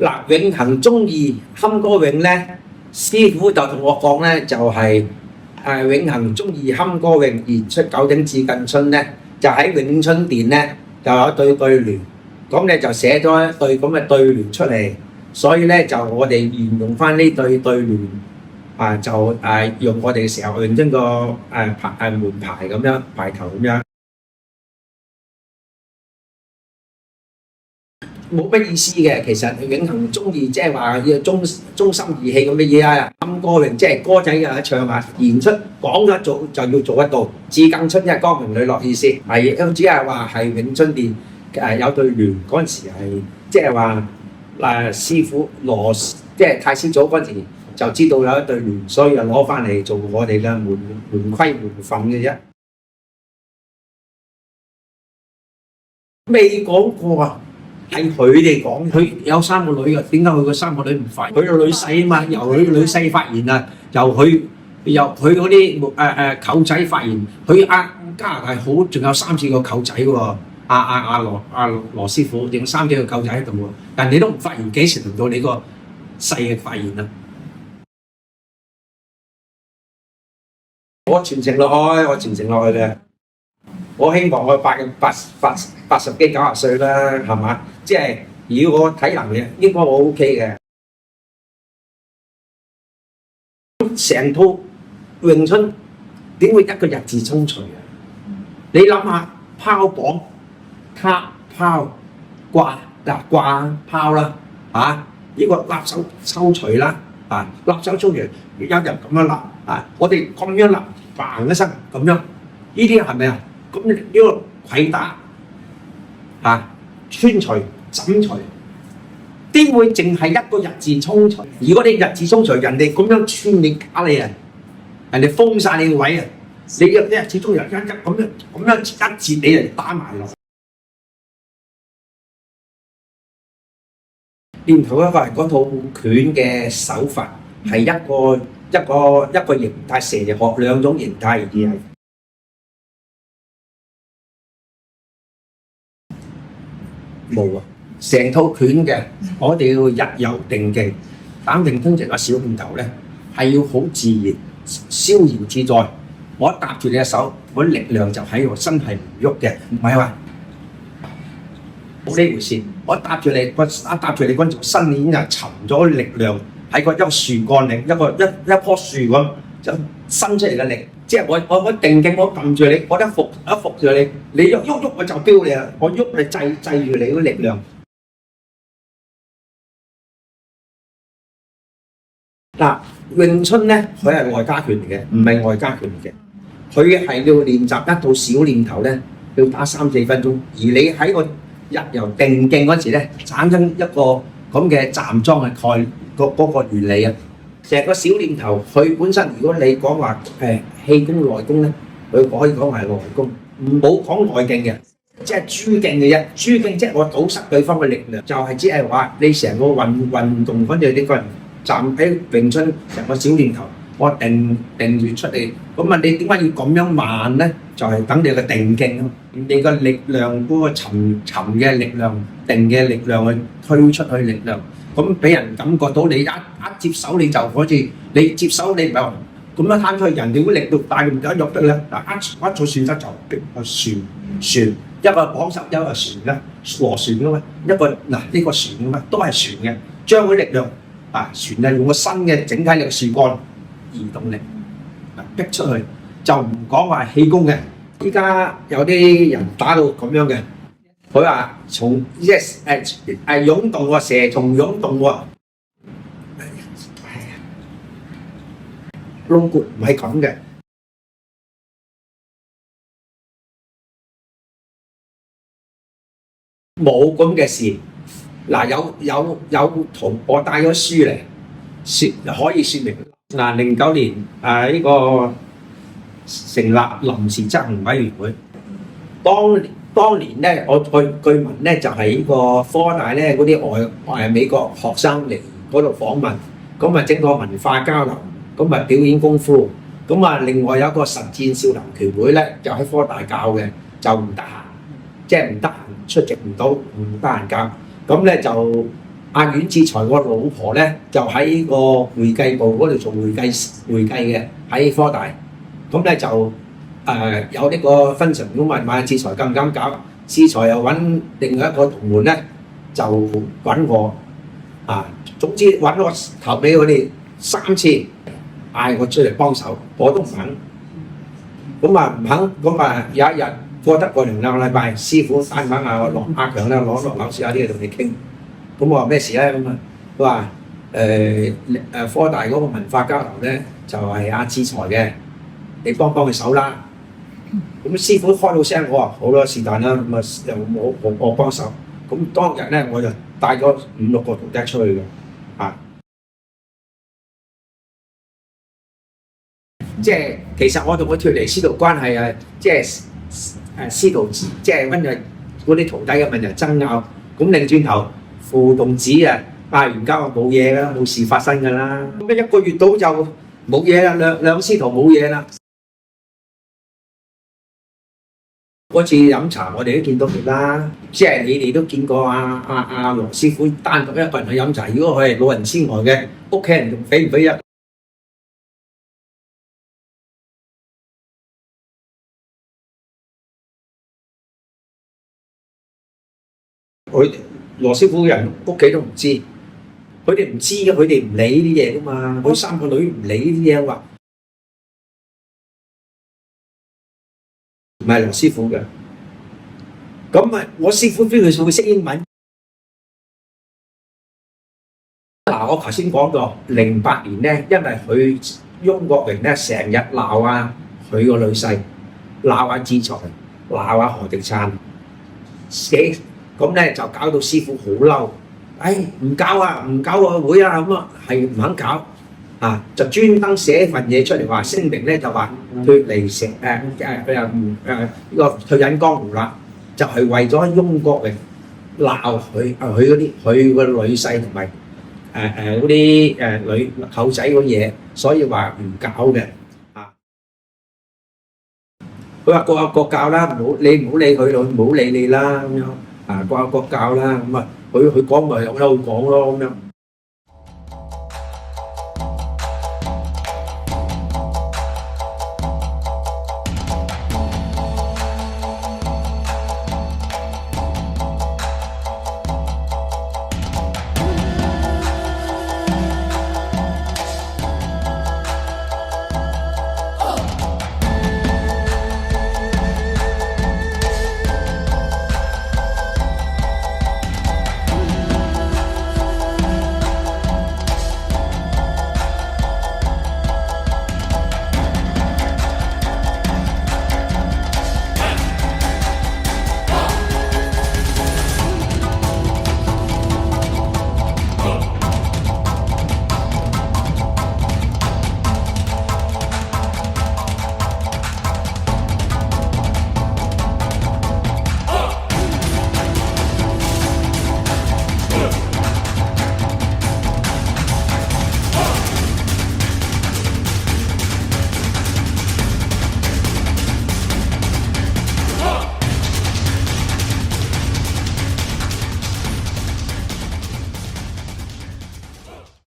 嗱，永恆中意堪歌詠咧，師傅就同我講咧，就係、永恆中意堪歌詠，而出九鼎至近春咧，就喺永春殿咧就有一對聯，咁咧就寫咗一對咁嘅對聯出嚟，所以咧就我哋沿用翻呢對聯就用我哋嘅時候用呢個門牌咁樣牌頭咁樣。冇乜意思嘅，其實永恆中意即係話要中心義氣咁嘅嘢啊，堪歌詠即係歌仔嘅唱啊，言出講得做就要做得到，至近春即係光明磊落意思，係只係話係永春殿有對聯嗰陣時係即係話師傅羅即係太師祖嗰陣時就知道有一對聯，所以就攞翻嚟做我哋嘅門規門訓嘅啫，未講過啊！係佢哋講，佢有3個女嘅，點解佢個3個女唔發言？佢個女婿啊嘛，由佢個女婿發言啊，由佢嗰啲舅仔發言，佢加拿大好，仲有3、4個舅仔喎，羅師傅，仲有3、4個舅仔喺度喎，人哋都唔發言，幾時輪到你個細嘅發言啊？我傳承落去嘅。我希望我80幾90歲啦，係嘛？即係如果我體能嘅，應該我 OK 嘅。成套詠春點會一個日字衝除啊？你諗下，拋綁、卡拋、掛拋啦，呢個立手抽除啦，立手抽除有人咁樣立我哋咁樣立，嘭一聲咁樣，呢啲係咪啊？咁呢個攜打穿除、枕除，點會淨係一個日字衝除？如果你日字衝除，人哋咁樣穿你打你啊，人哋封晒你個位啊，你一日字衝除咁樣一截你嚟打埋落。念頭一個係嗰套拳嘅手法係一個形態，蛇學2種形態而係。冇啊！成套拳嘅，我哋要日有定技，膽定通直個小念頭咧，係要好自然、逍遙自在。我一搭住你嘅手，我力量就喺度，身係唔喐嘅，唔係話冇呢回事。我搭住你，嗰陣身已經係沉咗力量喺個一樹幹力，一棵樹咁就伸出嚟嘅力。即係我定勁，我撳住你，我一伏住你，你喐我就飆你啦，我喐你制住你嗰力量。嗱，詠春咧，佢係內家拳嚟嘅，唔係外家拳嚟嘅。佢係要練習一套小念頭咧，要打3、4分鐘。而你喺個日由定勁嗰時咧，產生一個咁嘅站樁嘅嗰個原理啊。成個小念頭，佢本身如果你講話氣功內功咧，佢可以講係內功，唔好講內勁嘅，即係諸勁嘅啫。諸勁即係我堵塞對方嘅力量，就係只係話你成個運動嗰陣，你個人站喺詠春成個小念頭，我定住出嚟。咁你點解要咁樣慢咧？就係等你嘅定勁咯，你個力量嗰個沉嘅力量、定嘅力量去推出去力量。咁俾人感覺到你一接手你就好似你接手你唔係話咁樣攤出去，人哋會力到大唔得喐得咧。一做旋得就旋一個綁手一個旋咧，螺旋噶嘛，一個呢個旋噶嘛，都係旋嘅，將佢力量旋係用個新嘅整體力樹幹移動力逼出去，就唔講話氣功嘅。依家有啲人打到咁樣嘅。佢話從湧動喎，蛇蟲湧動喎，no good，唔係咁嘅，冇咁嘅事。嗱，有圖，我帶咗書嚟，可以説明。嗱，09年呢個成立臨時執行委員會，當年咧，我據聞咧就係呢個科大咧嗰啲美國學生嚟嗰度訪問，咁啊整個文化交流，咁啊表演功夫，咁啊另外有一個實戰少林拳會咧，就喺科大教嘅，就唔得閒，即係唔得閒出席唔到，唔得閒教，咁咧就阿阮志才個老婆咧就喺個會計部嗰度做會計嘅，喺科大。咁咧就有呢個分成咁問阿志才敢唔敢搞？志才又揾另外一個同門咧就揾我啊，總之揾我頭尾佢哋3次嗌我出嚟幫手，我都唔肯。咁啊唔肯，咁啊有一日過得個2-2個禮拜，師傅打電話嗌我落阿強咧攞落樓試下啲嘢同你傾。咁我話咩事咧？咁啊，佢話科大嗰個文化交流咧就係阿志才嘅，你幫佢手啦。咁師傅開到聲，我話好啦，是但啦，咁啊又我幫手。咁當日咧我就帶咗5-6個徒弟出去嘅，啊，即係其實我同佢脱離師徒關係啊，即係師徒即係因為嗰啲徒弟嘅問題爭拗，咁擰轉頭父動子啊，嗌完交冇嘢㗎啦，冇事發生㗎啦。咁1個月到就冇嘢啦，兩師徒冇嘢啦。嗰次飲茶我哋都見到佢啦，即係你哋都見過阿羅師傅單獨一個人去飲茶，如果佢係老人之外嘅屋企人仲俾唔俾入？佢羅師傅嘅人屋企都唔知，佢哋唔知嘅，佢哋唔理呢啲嘢㗎嘛。佢3個女唔理呢啲嘢話，唔係羅師傅嘅。咁啊，我師傅邊佢會識英文？嗱，我頭先講過08年咧，因為佢翁國榮咧成日鬧佢個女婿，鬧阿志才，鬧阿何迪燦，咁咧就搞到師傅好嬲，唔搞啊，唔搞個會啊，咁啊係唔肯搞啊，就專登寫份嘢出嚟話聲明咧，就話脱離成呢個退隱江湖啦，就係為咗翁國榮鬧佢個女婿同埋嗰啲女後仔嗰嘢，所以話唔搞嘅啊。佢話各有各教啦，你唔好理佢咯，唔好理你啦咁樣啊，各有各教啦咁啊，佢講咪有得講咯咁樣。